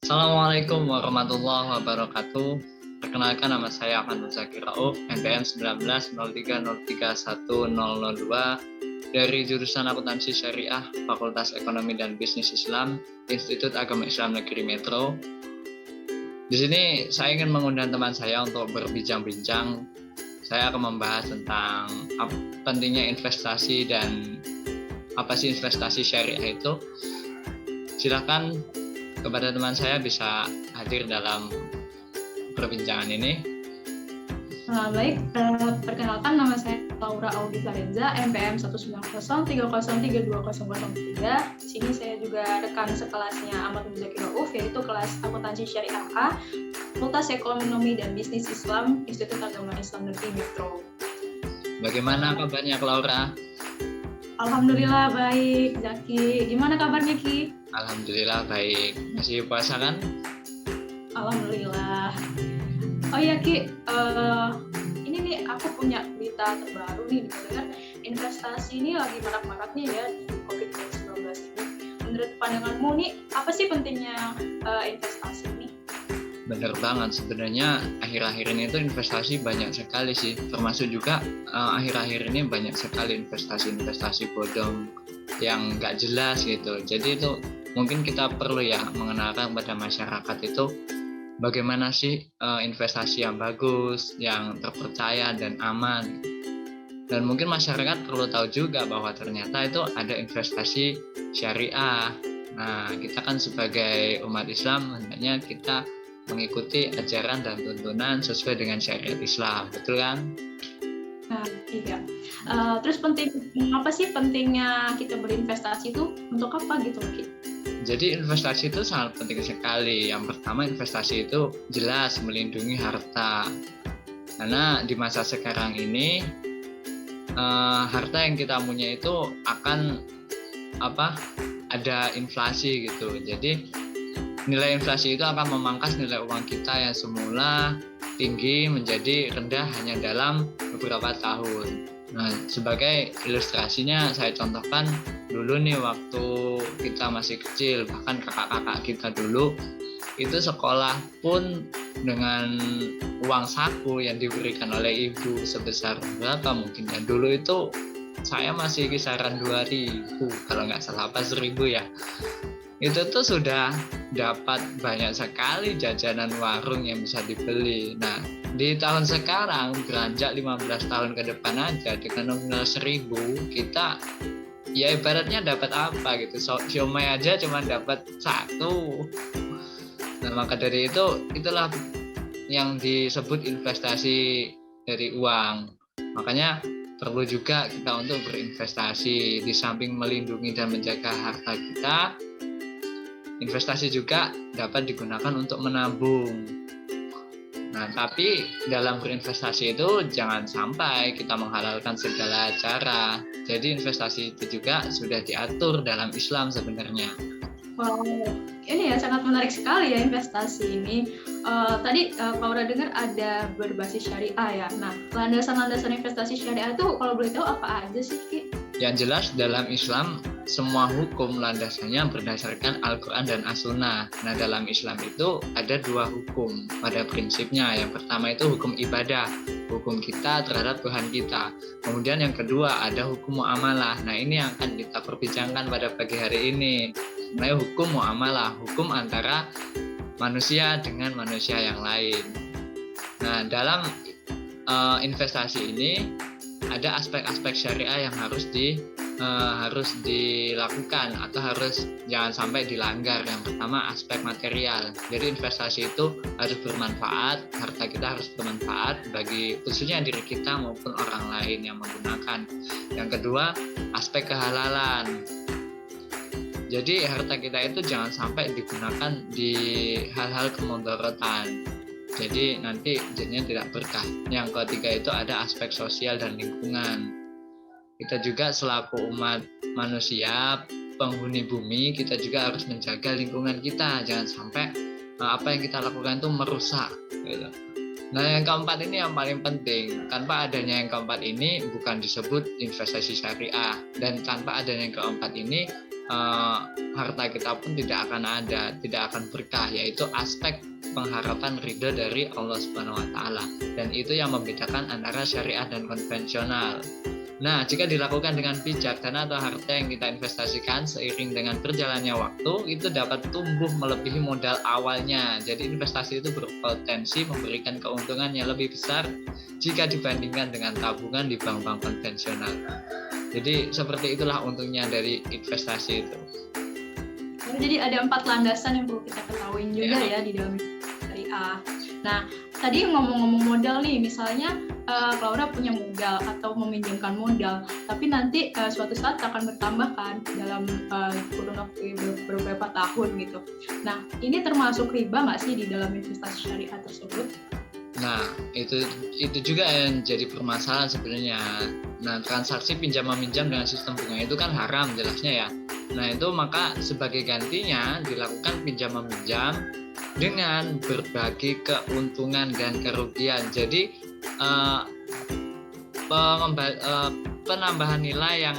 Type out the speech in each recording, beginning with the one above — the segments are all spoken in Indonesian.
Assalamualaikum warahmatullahi wabarakatuh. Perkenalkan, nama saya Ahmad Muzakir Rauf, NPM 1903031002 dari jurusan Akuntansi Syariah, Fakultas Ekonomi dan Bisnis Islam, Institut Agama Islam Negeri Metro. Di sini saya ingin mengundang teman saya untuk berbincang-bincang. Saya akan membahas tentang pentingnya investasi dan apa sih investasi syariah itu. Silakan kepada teman saya bisa hadir dalam perbincangan ini. Baik, perkenalkan nama saya Laura Audi Farenza, MPM 19030032003. Di sini saya juga rekan sekelasnya Ahmad Muzakir Rauf, yaitu kelas Akuntansi Syariah A, Fakultas Ekonomi dan Bisnis Islam, Institut Agama Islam Negeri Metro. Bagaimana kabarnya Laura? Alhamdulillah baik, Zaki. Gimana kabarnya, Ki? Alhamdulillah baik. Masih puasa kan? Alhamdulillah. Oh iya, Ki, ini nih aku punya berita terbaru nih, kan investasi ini lagi marak-maraknya ya di COVID-19 ini. Menurut pandanganmu nih, apa sih pentingnya investasi ini? Bener banget, sebenarnya akhir-akhir ini tuh investasi banyak sekali sih, termasuk juga akhir-akhir ini banyak sekali investasi bodong yang nggak jelas gitu. Jadi itu mungkin kita perlu ya mengenalkan kepada masyarakat itu bagaimana sih investasi yang bagus, yang terpercaya dan aman. Dan mungkin masyarakat perlu tahu juga bahwa ternyata itu ada investasi syariah. Nah, kita kan sebagai umat Islam hendaknya kita mengikuti ajaran dan tuntunan sesuai dengan syariat Islam, betul kan? Nah, iya. Terus apa sih pentingnya kita berinvestasi itu untuk apa gitu, Ki? Jadi investasi itu sangat penting sekali. Yang pertama, investasi itu jelas melindungi harta. Karena di masa sekarang ini harta yang kita punya itu akan ada inflasi gitu. Jadi nilai inflasi itu akan memangkas nilai uang kita yang semula tinggi menjadi rendah hanya dalam beberapa tahun. Nah, sebagai ilustrasinya saya contohkan dulu nih waktu kita masih kecil, bahkan kakak-kakak kita dulu itu sekolah pun dengan uang saku yang diberikan oleh ibu sebesar berapa mungkin ya. Dulu itu saya masih kisaran 2.000 kalau nggak salah, apa 1.000 ya. Itu tuh sudah dapat banyak sekali jajanan warung yang bisa dibeli. Nah, di tahun sekarang beranjak 15 tahun ke depan aja dengan nominal 1.000 kita ya ibaratnya dapat apa gitu. Siomay aja cuma dapat 1. Nah, maka dari itu itulah yang disebut investasi dari uang. Makanya perlu juga kita untuk berinvestasi. Di samping melindungi dan menjaga harta kita, investasi juga dapat digunakan untuk menabung. Nah, tapi dalam berinvestasi itu jangan sampai kita menghalalkan segala cara. Jadi investasi itu juga sudah diatur dalam Islam sebenarnya. Wow, ini ya sangat menarik sekali ya investasi ini. Tadi Laura dengar ada berbasis syariah ya. Nah, landasan-landasan investasi syariah itu kalau boleh tahu apa aja sih, Ki? Yang jelas dalam Islam semua hukum landasannya berdasarkan Al-Quran dan As-Sunnah. Nah, dalam Islam itu ada 2 hukum pada prinsipnya. Yang pertama itu hukum ibadah, hukum kita terhadap Tuhan kita. Kemudian yang kedua ada hukum muamalah. Nah, ini yang akan kita perbincangkan pada pagi hari ini. Nah, hukum muamalah, hukum antara manusia dengan manusia yang lain. Nah, dalam investasi ini ada aspek-aspek syariah yang harus dilakukan atau harus jangan sampai dilanggar. Yang pertama aspek material. Jadi investasi itu harus bermanfaat, harta kita harus bermanfaat bagi khususnya diri kita maupun orang lain yang menggunakan. Yang kedua aspek kehalalan. Jadi harta kita itu jangan sampai digunakan di hal-hal kemudaratan. Jadi nanti jadinya tidak berkah. Yang ketiga itu ada aspek sosial dan lingkungan. Kita juga selaku umat manusia, penghuni bumi, kita juga harus menjaga lingkungan kita. Jangan sampai apa yang kita lakukan itu merusak. Gitu. Nah, yang keempat ini yang paling penting. Tanpa adanya yang keempat ini bukan disebut investasi syariah. Dan tanpa adanya yang keempat ini harta kita pun tidak akan ada, tidak akan berkah, yaitu aspek pengharapan ridho dari Allah Subhanahu wa taala. Dan itu yang membedakan antara syariah dan konvensional. Nah, jika dilakukan dengan bijak, dana atau harta yang kita investasikan seiring dengan berjalannya waktu itu dapat tumbuh melebihi modal awalnya. Jadi investasi itu berpotensi memberikan keuntungan yang lebih besar jika dibandingkan dengan tabungan di bank-bank konvensional. Jadi seperti itulah untungnya dari investasi itu. Jadi ada 4 landasan yang perlu kita ketahui juga ya di dalam syariah. Nah, tadi ngomong-ngomong modal nih, misalnya Laura punya modal atau meminjamkan modal, tapi nanti suatu saat akan bertambah kan dalam kurun waktu beberapa tahun gitu. Nah, ini termasuk riba nggak sih di dalam investasi syariah tersebut? Nah, itu juga yang jadi permasalahan sebenarnya. Nah, transaksi pinjam-meminjam dengan sistem bunga itu kan haram jelasnya ya. Nah, itu maka sebagai gantinya dilakukan pinjam-meminjam dengan berbagi keuntungan dan kerugian. Jadi penambahan nilai yang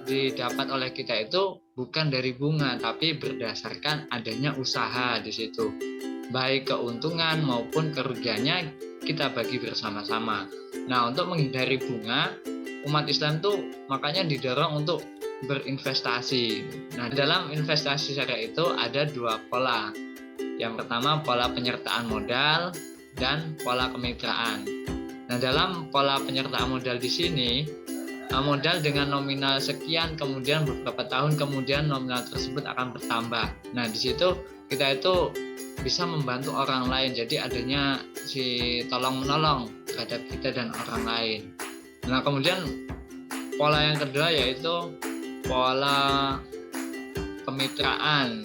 didapat oleh kita itu bukan dari bunga, tapi berdasarkan adanya usaha di situ. Baik keuntungan maupun kerugiannya kita bagi bersama-sama. Nah, untuk menghindari bunga, umat Islam tuh makanya didorong untuk berinvestasi. Nah, dalam investasi syariah itu ada 2 pola. Yang pertama pola penyertaan modal dan pola kemitraan. Nah, dalam pola penyertaan modal di sini, modal dengan nominal sekian, kemudian beberapa tahun kemudian nominal tersebut akan bertambah. Nah, di situ kita itu bisa membantu orang lain, jadi adanya si tolong-menolong terhadap kita dan orang lain. Nah, kemudian pola yang kedua yaitu pola kemitraan.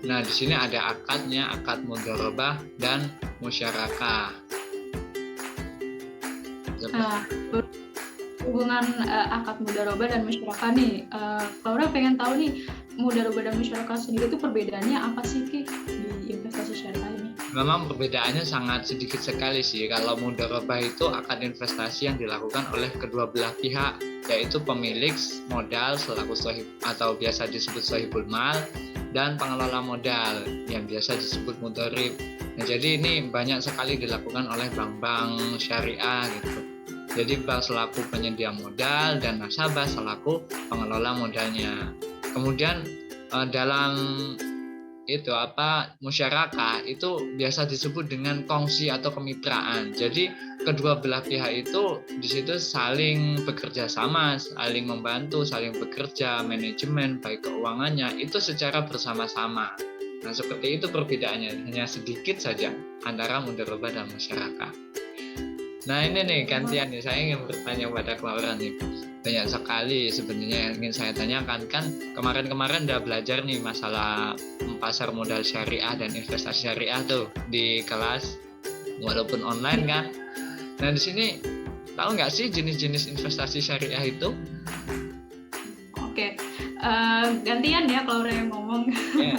Nah, di sini ada akadnya, akad mudharabah dan musyarakah. Hubungan akad mudharabah dan musyarakah nih, Laura pengen tahu nih, mudharabah dan musyarakah sendiri itu perbedaannya apa sih Ki di investasi syariah ini? Memang perbedaannya sangat sedikit sekali sih. Kalau mudharabah itu akad investasi yang dilakukan oleh kedua belah pihak, yaitu pemilik modal selaku sahib atau biasa disebut sahibul mal, dan pengelola modal yang biasa disebut mudharib. Nah, jadi ini banyak sekali dilakukan oleh bank-bank syariah gitu. Jadi bank selaku penyedia modal dan nasabah selaku pengelola modalnya. Kemudian dalam musyarakah itu biasa disebut dengan kongsi atau kemitraan. Jadi kedua belah pihak itu di situ saling bekerja sama, saling membantu, saling bekerja, manajemen baik keuangannya itu secara bersama-sama. Nah, seperti itu perbedaannya, hanya sedikit saja antara mudharabah dan musyarakah. Nah, ini nih gantian nih, saya ingin bertanya pada Laura nih. Banyak sekali sebenarnya yang ingin saya tanyakan. Kan kemarin-kemarin udah belajar nih masalah pasar modal syariah dan investasi syariah tuh di kelas, walaupun online kan. Nah, di sini tahu nggak sih jenis-jenis investasi syariah itu? Oke, gantian ya kalau yang ngomong. Yeah.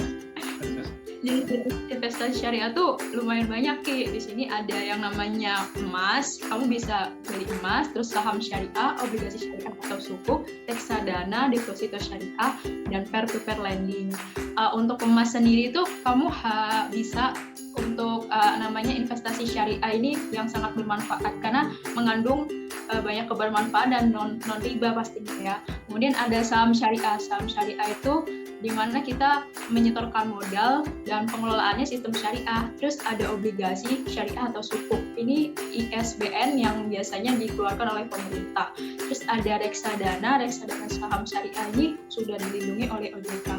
Jenis investasi syariah tuh lumayan banyak Ki. Di sini ada yang namanya emas, kamu bisa beli emas, terus saham syariah, obligasi syariah atau suku, reksadana, deposito syariah, dan peer-to-peer lending. Untuk emas sendiri itu kamu bisa untuk namanya investasi syariah ini yang sangat bermanfaat karena mengandung banyak kebermanfaatan dan non riba pastinya ya. Kemudian ada saham syariah. Saham syariah itu di mana kita menyetorkan modal dan pengelolaannya sistem syariah. Terus ada obligasi syariah atau sukuk. Ini ISBN yang biasanya dikeluarkan oleh pemerintah. Terus ada reksadana saham syariah ini sudah dilindungi oleh OJK.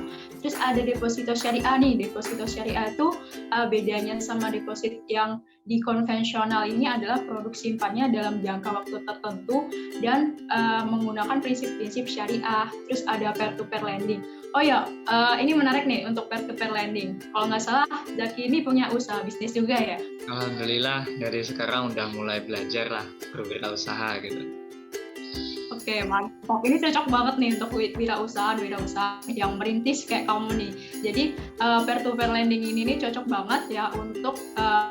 Terus ada deposito syariah nih. Deposito syariah itu bedanya sama deposit yang di konvensional ini adalah produk simpannya dalam jangka waktu tertentu dan menggunakan prinsip-prinsip syariah. Terus ada peer-to-peer lending. Oh ya, ini menarik nih untuk peer-to-peer lending. Kalau nggak salah, Zaki ini punya usaha bisnis juga ya? Alhamdulillah, dari sekarang udah mulai belajar lah berwirausaha gitu. Oke, mantap. Ini cocok banget nih untuk wirausaha yang merintis kayak kamu nih. Jadi peer-to-peer lending ini nih cocok banget ya untuk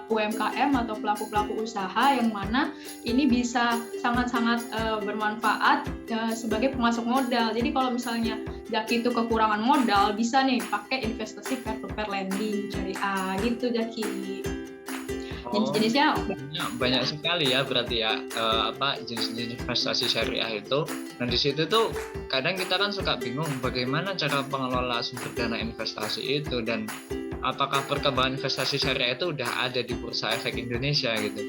UMKM atau pelaku-pelaku usaha yang mana ini bisa sangat-sangat bermanfaat sebagai pemasok modal. Jadi kalau misalnya Jaki itu kekurangan modal, bisa nih pakai investasi peer-to-peer lending syariah gitu, Jaki. Jenis-jenisnya banyak sekali ya berarti ya jenis-jenis investasi syariah itu. Dan di situ tuh kadang kita kan suka bingung bagaimana cara pengelola sumber dana investasi itu, dan apakah perkembangan investasi syariah itu udah ada di Bursa Efek Indonesia gitu.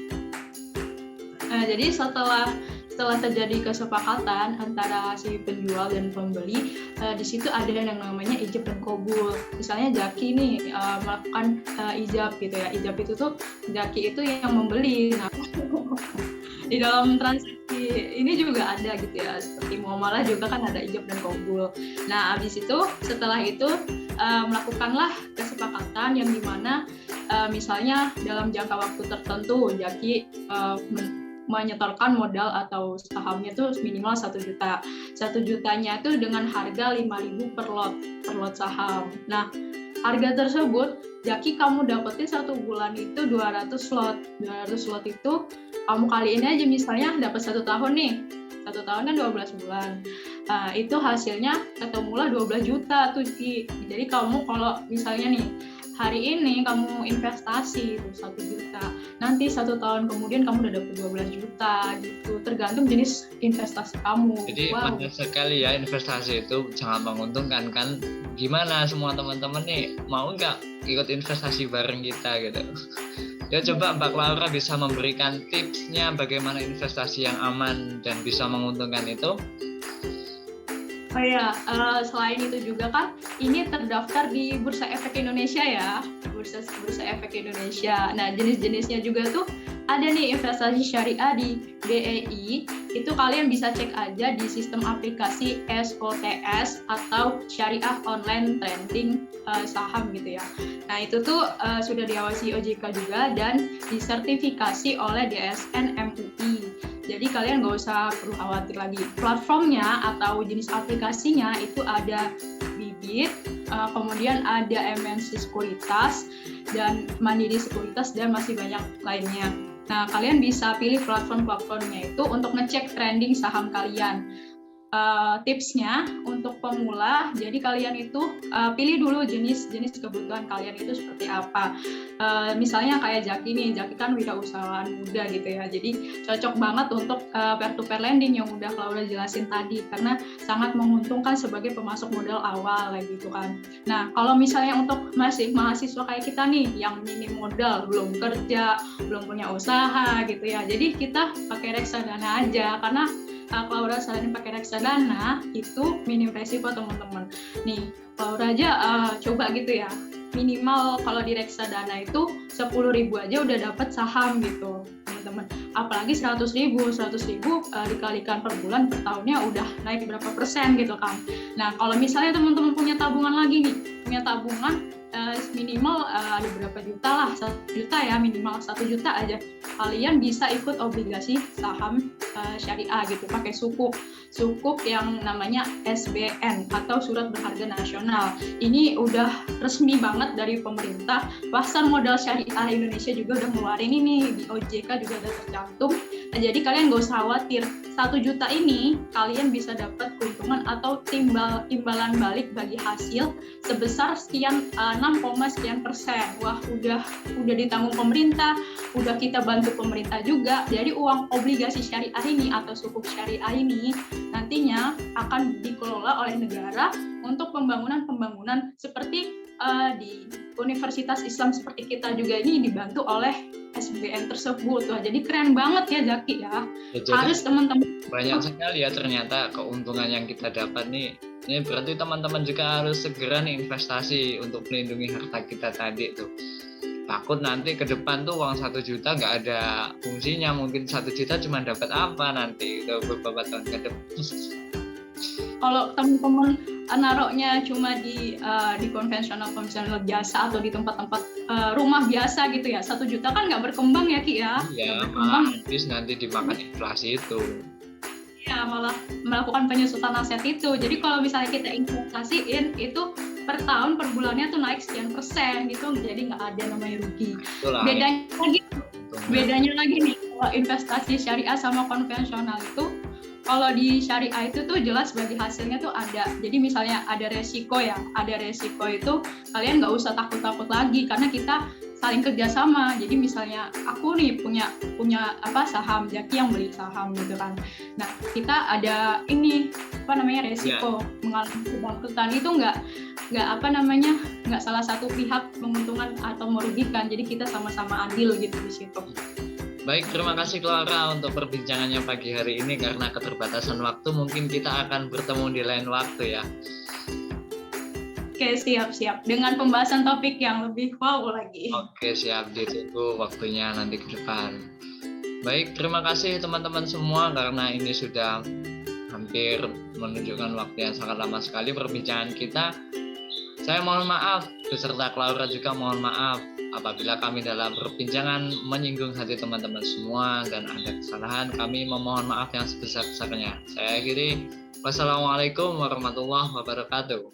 Jadi setelah terjadi kesepakatan antara si penjual dan pembeli, di situ ada yang namanya ijab dan qabul. Misalnya Jaki nih melakukan ijab gitu ya. Ijab itu tuh Jaki itu yang membeli. Nah, di dalam transaksi ini juga ada gitu ya. Seperti muamalah juga kan ada ijab dan qabul. Nah, habis itu setelah itu melakukanlah kesepakatan yang dimana misalnya dalam jangka waktu tertentu Jaki menyetorkan modal atau sahamnya tuh minimal 1 juta. 1 jutanya itu dengan harga 5.000 per lot saham. Nah, harga tersebut Jaki kamu dapetin 1 bulan itu 200 lot. 200 lot itu kamu kaliin aja, misalnya dapat 1 tahun nih. 1 tahun kan 12 bulan. Nah, itu hasilnya ketemulah 12 juta tuh, Ki. Jadi kamu kalau misalnya nih hari ini kamu investasi itu 1 juta, nanti 1 tahun kemudian kamu udah dapat 12 juta gitu, tergantung jenis investasi kamu. Jadi banyak sekali ya investasi itu sangat menguntungkan kan. Gimana semua teman-teman nih, mau nggak ikut investasi bareng kita gitu? Ya coba Mbak Laura bisa memberikan tipsnya bagaimana investasi yang aman dan bisa menguntungkan itu. Oh ya, selain itu juga kan ini terdaftar di Bursa Efek Indonesia ya, Bursa Efek Indonesia. Nah, jenis-jenisnya juga tuh ada nih investasi syariah di BEI. Itu kalian bisa cek aja di sistem aplikasi SOTS atau Syariah Online Trading Saham gitu ya. Nah, itu tuh sudah diawasi OJK juga dan disertifikasi oleh DSN MUI. Jadi kalian nggak usah perlu khawatir lagi. Platformnya atau jenis aplikasinya itu ada Bibit, kemudian ada MNC Sekuritas, dan Mandiri Sekuritas, dan masih banyak lainnya. Nah, kalian bisa pilih platform-platformnya itu untuk ngecek trending saham kalian. Tipsnya untuk pemula, jadi kalian itu pilih dulu jenis kebutuhan kalian itu seperti apa. Misalnya kayak Jaki nih, Jaki kan wirausahawan muda gitu ya, jadi cocok banget untuk peer-to-peer lending yang udah Laura jelasin tadi, karena sangat menguntungkan sebagai pemasok modal awal gitu kan. Nah, kalau misalnya untuk masih mahasiswa kayak kita nih, yang minim modal, belum kerja, belum punya usaha gitu ya, jadi kita pakai reksadana aja, karena Laura saranin pakai reksadana itu minim resiko teman-teman. Nih, Laura aja coba gitu ya. Minimal kalau di reksadana itu 10.000 aja udah dapat saham gitu, teman-teman. Apalagi 100.000 dikalikan per bulan, per tahunnya udah naik berapa persen gitu kan. Nah, kalau misalnya teman-teman punya tabungan lagi nih, minimal ada berapa juta lah, 1 juta ya, minimal 1 juta aja, kalian bisa ikut obligasi saham syariah gitu, pakai sukuk yang namanya SBN atau Surat Berharga Nasional. Ini udah resmi banget dari pemerintah. Pasar modal syariah Indonesia juga udah ngeluarin ini, di OJK juga udah tercantum. Nah, jadi kalian gak usah khawatir, 1 juta ini kalian bisa dapat keuntungan atau timbalan balik bagi hasil sebesar sekian 6,sekian persen. Wah, udah ditanggung pemerintah, udah kita bantu pemerintah juga. Jadi uang obligasi syariah ini atau sukuk syariah ini nantinya akan dikelola oleh negara untuk pembangunan seperti di Universitas Islam seperti kita juga ini dibantu oleh SBN tersebut. Wah, jadi keren banget ya Jaki ya. Harus teman-teman. Banyak sekali ya ternyata keuntungan yang kita dapat nih. Ini berarti teman-teman juga harus segera nih investasi untuk melindungi harta kita tadi tuh. Takut nanti ke depan tuh uang 1 juta nggak ada fungsinya, mungkin 1 juta cuma dapat apa nanti beberapa tahun ke depan. Kalau teman-teman naruhnya cuma di konvensional biasa atau di tempat-tempat rumah biasa gitu ya, 1 juta kan nggak berkembang ya Ki ya. Iya, habis nanti dimakan inflasi itu. Ya, malah melakukan penyusutan aset itu. Jadi kalau misalnya kita investasiin itu per tahun per bulannya tuh naik sekian persen gitu, jadi nggak ada namanya rugi. Itulah. Bedanya lagi nih kalau investasi syariah sama konvensional itu, kalau di syariah itu tuh jelas bagi hasilnya tuh ada. Jadi misalnya ada resiko ya, ada resiko itu kalian nggak usah takut-takut lagi karena kita saling kerjasama. Jadi misalnya aku nih punya saham, Jaki yang beli saham gitu kan. Nah kita ada resiko mengalami kebangkrutan itu nggak salah satu pihak menguntungkan atau merugikan. Jadi kita sama-sama adil gitu di situ. Baik, terima kasih Clara untuk perbincangannya pagi hari ini. Karena keterbatasan waktu, mungkin kita akan bertemu di lain waktu ya. Oke, siap. Dengan pembahasan topik yang lebih wow lagi. Oke, siap. Ditunggu waktunya nanti ke depan. Baik, terima kasih teman-teman semua karena ini sudah hampir menunjukkan waktu yang sangat lama sekali perbincangan kita. Saya mohon maaf, beserta Clara juga mohon maaf apabila kami dalam perbincangan menyinggung hati teman-teman semua dan ada kesalahan. Kami memohon maaf yang sebesar-besarnya. Saya akhiri. Wassalamualaikum warahmatullahi wabarakatuh.